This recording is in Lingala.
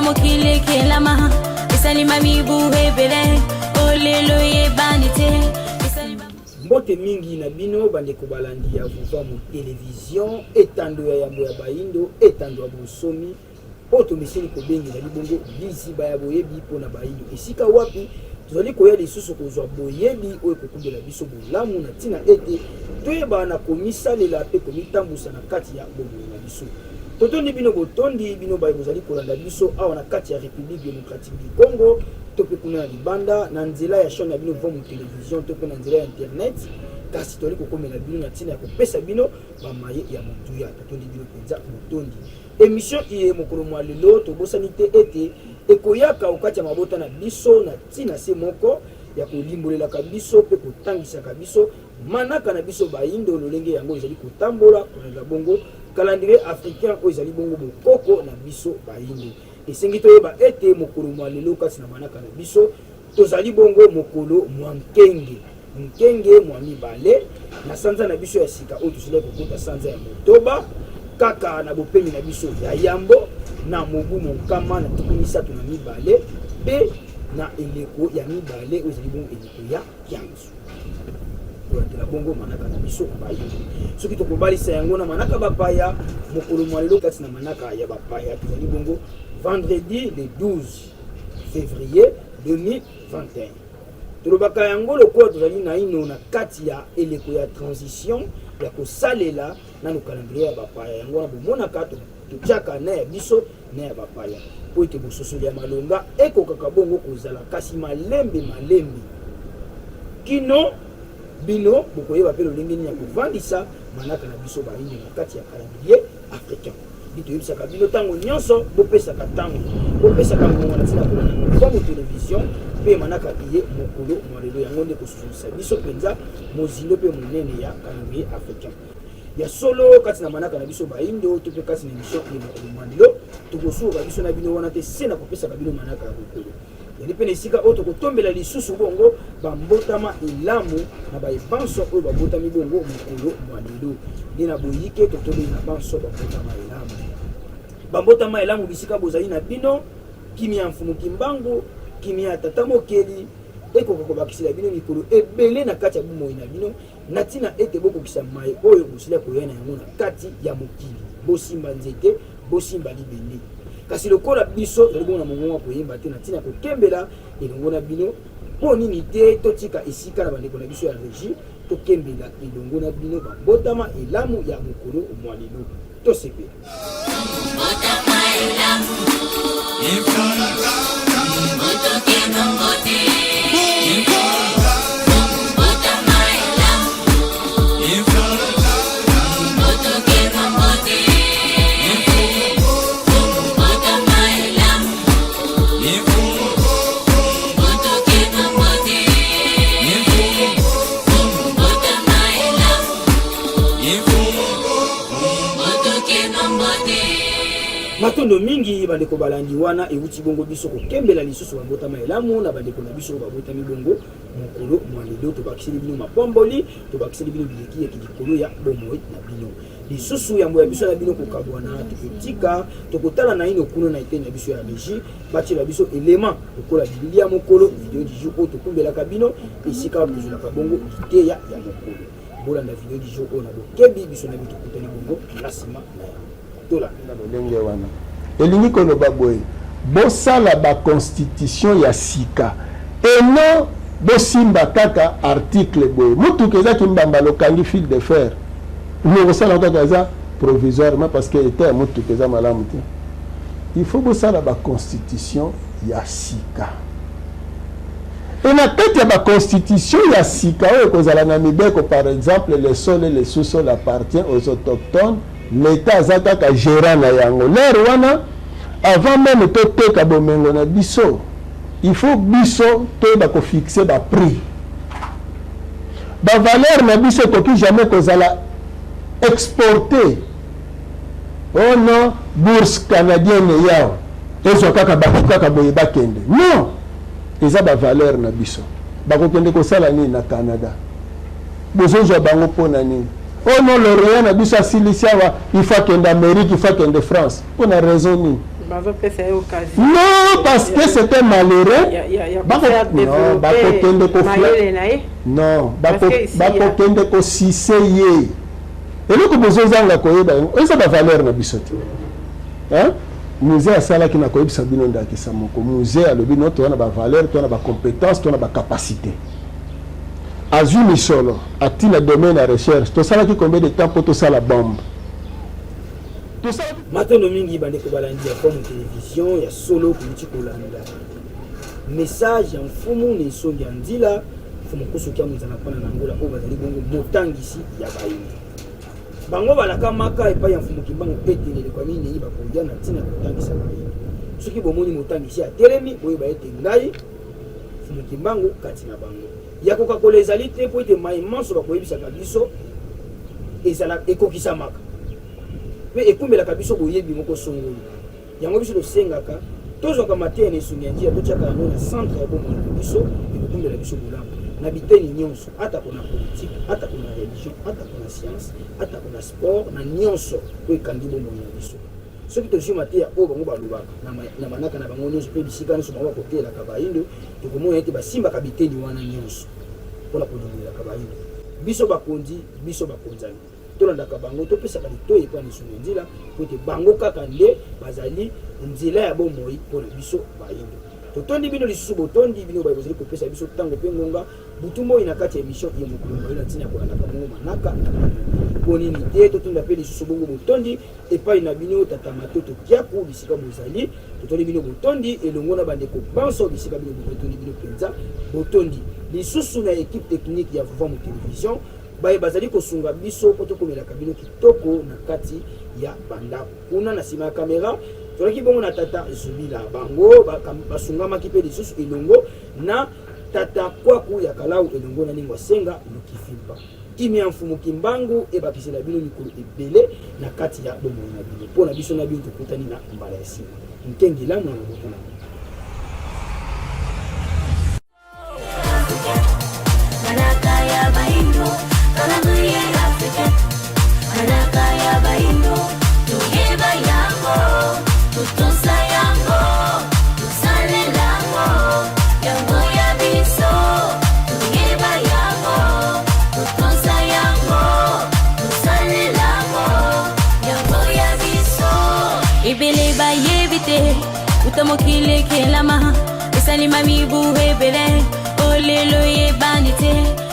mokile kelama esalima mibuhe bele olelo yebanite mbote mingi na bino bandeko balandi ya vuva mu télévision etando ya yambo ya baindo etando ya bosomi poto misili kobengela libongo biziba ya boyebi pona baindo esika wapi tozali koya lisusu kozwa boyebi oyo kokundela biso bolamu na tina ete toyeba na komisalela pe komitambusa na kati ya bomoi na biso totondi bino botondi bino baye bozali kolanda biso awa na kati ya République démocratique du Congo to pe kuna na libanda na nzela ya chaîne ya bino vomu télévision to pe na nzela ya internet kasi toli kokomela bino na tina ya kopesa bino bamaye ya motuya totondi bino penza botondi émission iye mokolo mwa lelo tobosani te ete ekoyaka okati ya mabota na biso na tina se moko ya kolimbolelaka biso pe kotangisaka biso manaka na biso baindo lolenge yango ezali kotambola konaza bongo calendrier africain oyo ezali bongo bokoko na biso baindo esengi toyeba ete mokolo mwa lelo kasi na manaka na biso tozali bongo mokolo mwa nkenge mwa mibale na sanza na biso ya sika oyo tozali kokota sanza ya motoba kaka na bopemi na biso ya yambo na mobu monkama na tuku misato na mibale pe na eleko ya mibale oyo ezali bongo eleko ya yanzu kolandela bongo manaka na biso bapaya soki tokobalisa yango na manaka bapaya mokolo mwa lelo kati na manaka ya bapaya tozali bongo vendredi le 12 février 2021 tolobaka yango lokola tozali na ino na kati ya eleko ya transition ya kosalela nano calendrier ya bapaya yango na bomonaka totiaka na ya biso na ya bapaya po ete bososoli ya malonga ekokaka bongo kozala kasi malembe kino bino bokoyeba pe lolenge nini ya kovandisa manaka na biso bainde na kati ya calendrier africain bitoyebisaka bino ntango nyonso bopesaka ntango bopesaka ngongo na ntina kolanda vomu télévision mpe manaka iye mokolo mwa lelo yango nde kososolisa biso mpenza mozindo mpe monene ya calendrier africain ya solo kati na manaka na biso baindo to mpe kati na émission ya mokolo mwa lelo tokosuka biso na bino wana te se na kopesaka bino manaka ya mokolo yali mpe na esika oyo tokotombela lisusu bongo bambotama elamu na baebanso oyo babotami bongo mokolo mwa lelo nde na boyike totombeli na banso bambotama elamu bambotama elamu bisika bozali na bino kimi ya mfumuki mbangu kimi ya tata mokeli ekoka kobakisela bino mikolo ebele na kati ya bomoi na bino na ntina ete bokokisa mai oyo bosila koya na yango na kati ya mokili bosimba nzete bosimba libende kasi lokola biso tozali bongo na mongongo koyemba te na ntina kokembela elongo na bino mpo nini te totika esika na bandeko na biso ya régie tokembela elongo na bino bambotama elamu ya mokolo mwa lelo tosepela matondo mingi bandeko balandi wana ewuti bongo biso kokembela lisusu bambotama elamu na bandeko na biso babotami bongo mokolo mwa lelo tobakiseli bino mapomboli tobakiseli bino bileki ya likolo ya bomoi na bino lisusu yambo ya biso na bino kokabwana tokotika tokotala na ino kuna na eteni ya biso ya régie batiela biso elema lokola bibilia mokolo video du jour oyo tokumbelaka bino esika tozolaka bongo liteya ya mokolo bolanda video du jour oyo na bokebi biso na bino tokutani bongo na nsima na yango tola lolenge wana elingi koloba boye bosala baconstitution ya sika eno bosimba kaka article boye mutuka ezaki mbamba lokangi fil de fer nokosala kaka eza provisoirement parce que ete ya mutuka eza malamu te il faut bosala baconstitution ya sika et na kati ya baconstitution ya sika oyo ekozala na mibeko par exemple le sol et le sous-sol appartient aux autochtones l'État aza kaka gérant na yango lero wana avant même toteka bomengo na biso il faut biso toyeba kofixe baprix bavaleur na biso ekoki jamais kozala exporté oh non bourse canadienne yao ezwa kaka bato kaka boye bakende non eza bavaleur na biso bakokende kosala nini na Canada bozozwa bango mpona nini oh non l'Orient na biso asilisi awa il faut kende Amérique il faut kende France mpona raison nini Non, parce que c'était malheureux. Non, bakokende ko siseye. Eloko bozozanga koyeba, eza ba valeur na bisote. Hein? Musée asala ki na koyebisa bino ndakisa moko. Musée alobi no to na ba valeur, to na ba compétence, to na ba capacité. Azui misolo, ati na domaine de recherche, to sala ki combien de temps pour to sala bombe. Matondo mingi bande ko balandi ya comme télévision ya solo politique olanda. Message ya mfumu ne songi andila, mfumu kosoki amuzana pana na ngola o bazali bongo motangisi ya bayini. Bango balaka maka epa ya mfumu kimbango petele kwa nini yiba kodia na tina kotangisa bayini. Soki bomoni motangisi ya telemi boye ba ete ngai mfumu kimbango kati na bango. Ya koka kolezali te po ete maimanso ba koyebisa kabiso ezala ekokisa maka. Mais ekumbela kabiso boyebi moko songoli yango biso tosengaka tozoka matene nesungi njia tochaka yango na centre ya bomo na biso ekumbela biso bolamu na biteni nyonso ata kona politique ata kona religion ata kona science ata kona sport na nyonso to ekandi bomo na biso soki tozima te ya oyo bango balobaka na manaka na bango nyonso mpe bisika nyonso bango bakotelaka bayindo tokomona ete basimbaka biteni wana nyonso mpona kolingolelaka bayindo biso bakonzi biso bakonzani tolandaka bango topesaka litoyi epa nisungi nzela po ete bango kaka nde bazali nzela ya bomoi mpona biso bayindo totondi bino lisusu botondi bino bazali kopesa biso ntango mpe ngonga butu moi na kati ya émission ya mokolo na ntina ya kolandaka bongo manaka mpo nini te totonda mpe lisusu bongo botondi epai na bino tata matoto kiaku bisika bozali totondi bino botondi elongo na bandeko banso bisika bino botondi bino mpenza botondi lisusu na équipe technique ya Vova Mo Télévision baye bazali kosunga biso po tokomelaka bino kitoko na kati ya bandako kuna na nsima ya kamera tolaki bongo na tata Zubila bango basungamaki mpe lisusu elongo na tata Kwaku ya Kalau elongo na lingwa senga Lukifimba kimi ya mfumu kimbangu ebakisela bino mikolo ebele na kati ya bomoi na bino mpo na biso na bino tokutani na mbala ya nsima nkengela mwana bokona Ibele ba yebite utamokile kelama usalima mibu hebele olelo ye banite